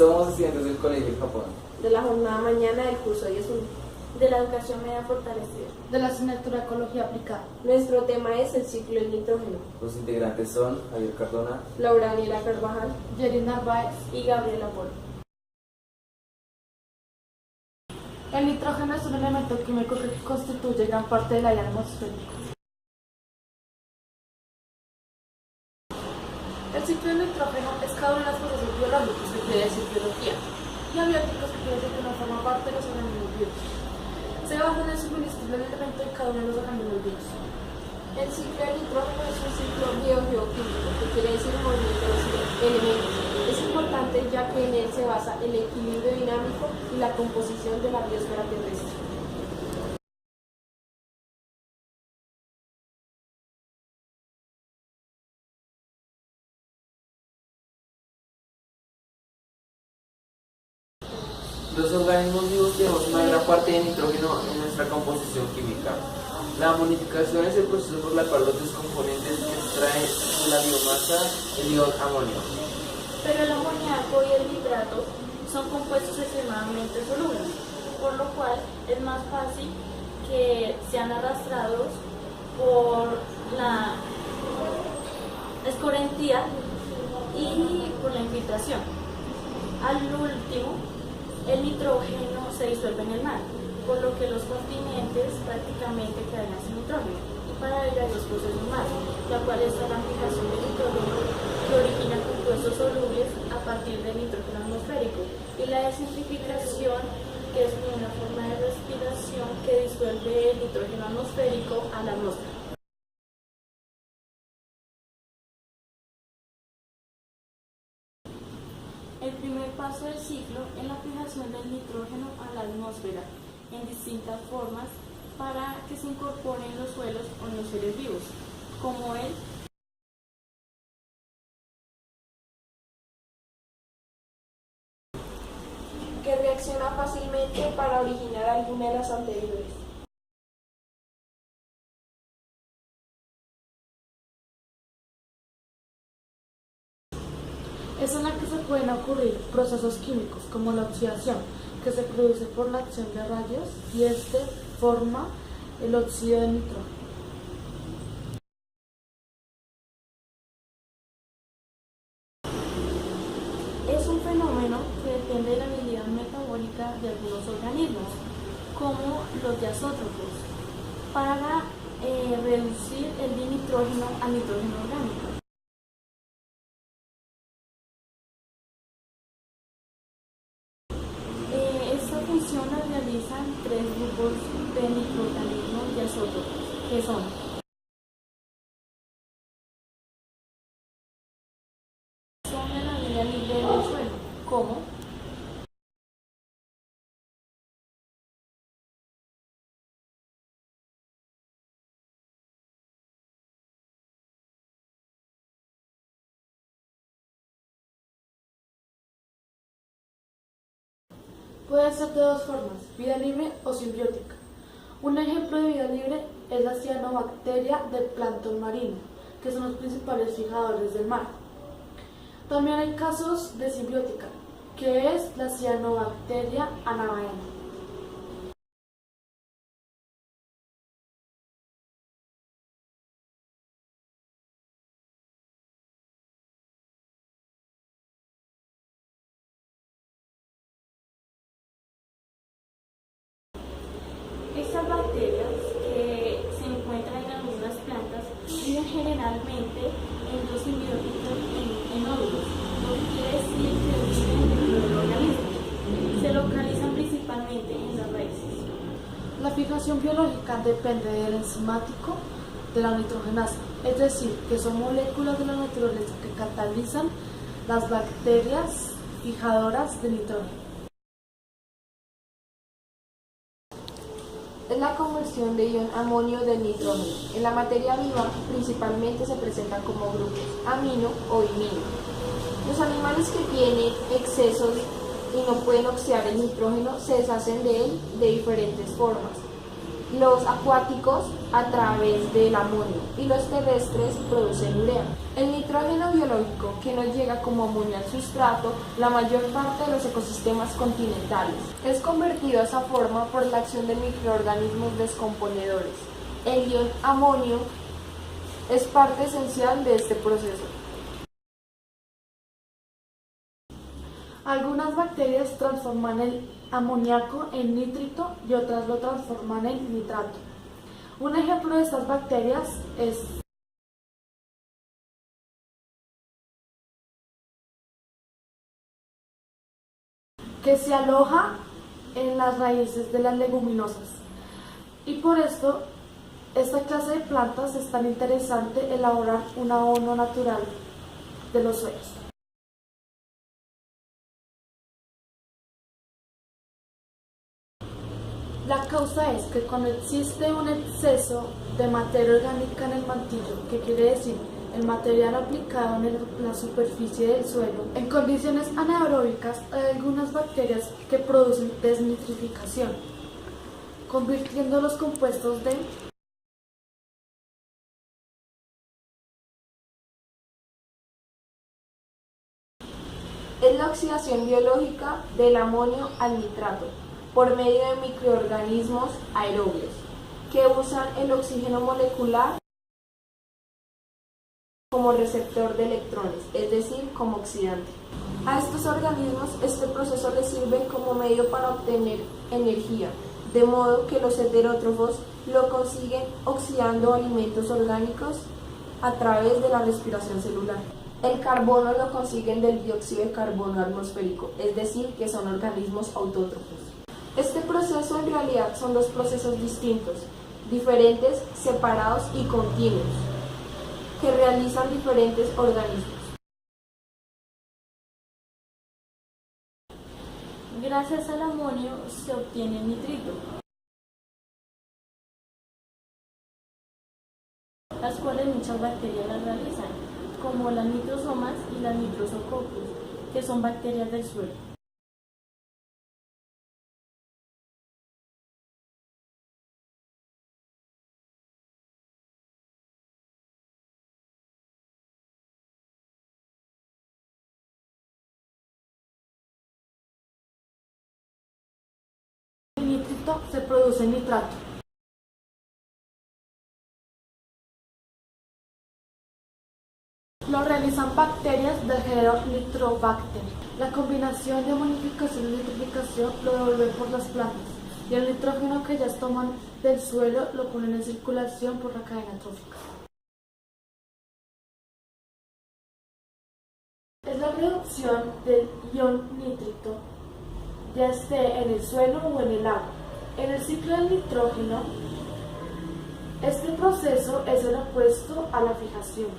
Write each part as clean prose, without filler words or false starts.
Somos estudiantes del Colegio Japón. De la jornada mañana del curso 10.1. De la educación media fortalecida. De la asignatura Ecología Aplicada. Nuestro tema es el ciclo del nitrógeno. Los integrantes son Javier Cardona, Laura Daniela Carvajal Yerin Narváez. y Gabriela Polo. El nitrógeno es un elemento químico que constituye gran parte del aire atmosférico. El ciclo del nitrógeno es cada uno de los procesos biológicos, que quiere decir biología, y abióticos, que quiere decir que no forma parte de los organismos vivos. Se basa en el suministro del elemento en cada uno de los organismos vivos. El ciclo del nitrógeno es un ciclo biogeoquímico, que quiere decir movimiento de los elementos. Es importante ya que en él se basa el equilibrio dinámico y la composición de la biosfera terrestre. los organismos vivos tenemos una gran parte de nitrógeno en nuestra composición química. La amonificación es el proceso por el cual los descomponentes extraen de la biomasa el ion amonio. Pero el amoníaco y el nitrato son compuestos extremadamente solubles, por lo cual es más fácil que sean arrastrados por la escorrentía y por la infiltración. Al último, el nitrógeno se disuelve en el mar, por lo que los continentes prácticamente quedan sin nitrógeno. Y para ello hay dos procesos más, la cual es la fijación del nitrógeno, que origina compuestos solubles a partir del nitrógeno atmosférico, y la desintrificación, que es una forma de respiración que disuelve el nitrógeno atmosférico a la atmósfera. El primer paso del ciclo es la fijación del nitrógeno a la atmósfera en distintas formas para que se incorporen los suelos o en los seres vivos, como él. Que reacciona fácilmente para originar alguna de las anteriores. Es en la que se pueden ocurrir procesos químicos como la oxidación, que se produce por la acción de rayos y este forma el óxido de nitrógeno. Es un fenómeno que depende de la habilidad metabólica de algunos organismos, como los diazótrofos, para reducir el dinitrógeno al nitrógeno orgánico. Esta función la realizan tres grupos de microorganismos diazótrofos, que son en la vida libre del suelo, como Puede ser de dos formas, vida libre o simbiótica. Un ejemplo de vida libre es la cianobacteria del plancton marino, que son los principales fijadores del mar. También hay casos de simbiótica, que es la cianobacteria anabaena. estas bacterias que se encuentran en algunas plantas viven generalmente en los simbióticos en óvulos, lo que quiere decir que viven dentro del organismo. Se localizan principalmente en las raíces. La fijación biológica depende del enzimático de la nitrogenasa, es decir, que son moléculas de la naturaleza que catalizan las bacterias fijadoras de nitrógeno. Es la conversión de ion amonio del nitrógeno. En la materia viva principalmente se presentan como grupos amino o imino. Los animales que tienen excesos y no pueden oxidar el nitrógeno se deshacen de él de diferentes formas. los acuáticos a través del amonio y los terrestres producen urea. El nitrógeno biológico que nos llega como amonio al sustrato, la mayor parte de los ecosistemas continentales, es convertido a esa forma por la acción de microorganismos descomponedores. El ion amonio es parte esencial de este proceso. Algunas bacterias transforman el amoníaco en nítrito y otras lo transforman en nitrato. Un ejemplo de estas bacterias es que se aloja en las raíces de las leguminosas. Y por esto, esta clase de plantas es tan interesante elaborar un abono natural de los suelos. La causa es que cuando existe un exceso de materia orgánica en el mantillo, que quiere decir el material aplicado en la superficie del suelo, en condiciones anaeróbicas hay algunas bacterias que producen desnitrificación, convirtiendo los compuestos de Es la oxidación biológica del amonio al nitrato por medio de microorganismos aerobios que usan el oxígeno molecular como receptor de electrones, es decir, como oxidante. A estos organismos este proceso les sirve como medio para obtener energía, de modo que los heterótrofos lo consiguen oxidando alimentos orgánicos a través de la respiración celular. El carbono lo consiguen del dióxido de carbono atmosférico, es decir, que son organismos autótrofos. Este proceso en realidad son dos procesos distintos, diferentes, separados y continuos, que realizan diferentes organismos. Gracias al amonio se obtiene el nitrito, las cuales muchas bacterias las realizan, como las nitrosomas y las nitrosococcus, que son bacterias del suelo. el nítrito se produce nitrato. Lo realizan bacterias del género Nitrobacter. La combinación de amonificación y nitrificación lo devuelven por las plantas y el nitrógeno que ellas toman del suelo lo ponen en circulación por la cadena trófica. Es la reducción del ion nítrito, ya esté en el suelo o en el agua. En el ciclo del nitrógeno, este proceso es el opuesto a la fijación.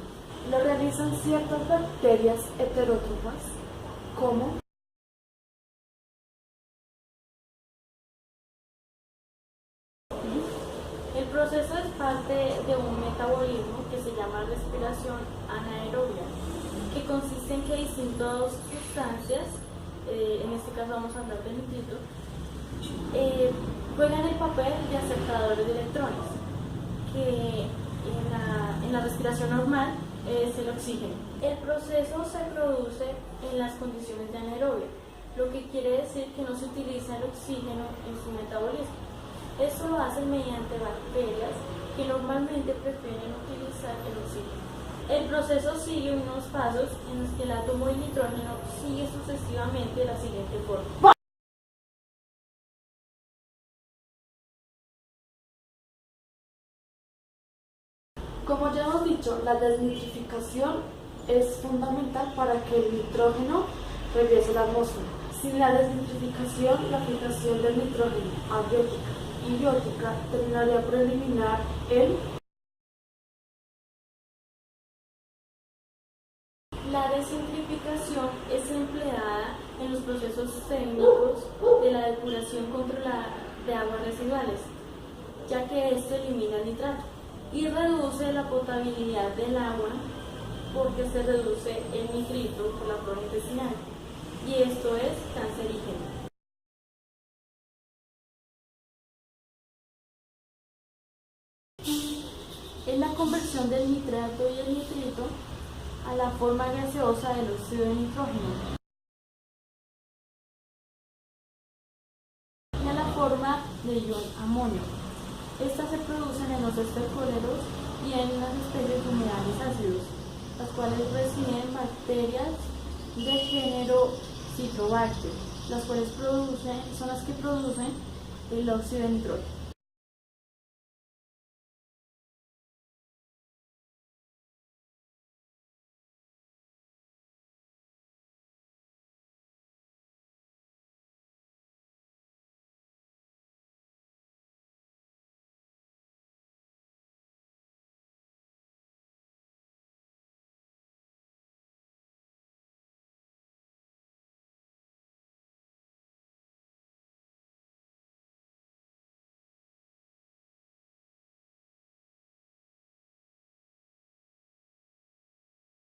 Lo realizan ciertas bacterias heterótrofas, como El proceso es parte de un metabolismo que se llama respiración anaerobia, que consiste en que distintas sustancias, en este caso vamos a hablar del nitrito, juegan el papel de aceptadores de electrones, que en la respiración normal es el oxígeno. El proceso se produce en las condiciones de anaerobia, lo que quiere decir que no se utiliza el oxígeno en su metabolismo. Esto lo hacen mediante bacterias que normalmente prefieren utilizar el oxígeno. El proceso sigue unos pasos en los que el átomo de nitrógeno sigue sucesivamente de la siguiente forma. Como ya hemos dicho, la desnitrificación es fundamental para que el nitrógeno regrese a la atmósfera. Sin la desnitrificación, la fijación del nitrógeno abiótica y biótica terminaría por eliminar el. La desnitrificación es empleada en los procesos técnicos de la depuración controlada de aguas residuales, ya que esto elimina el nitrato y reduce la potabilidad del agua porque se reduce el nitrito por la flora intestinal y esto es cancerígeno. Es la conversión del nitrato y el nitrito a la forma gaseosa del óxido de nitrógeno y a la forma de ion amonio. Estas se producen en los estercoleros y en las especies de humedales ácidos, las cuales reciben bacterias de género Citrobacter, las cuales son las que producen el óxido de nitrógeno.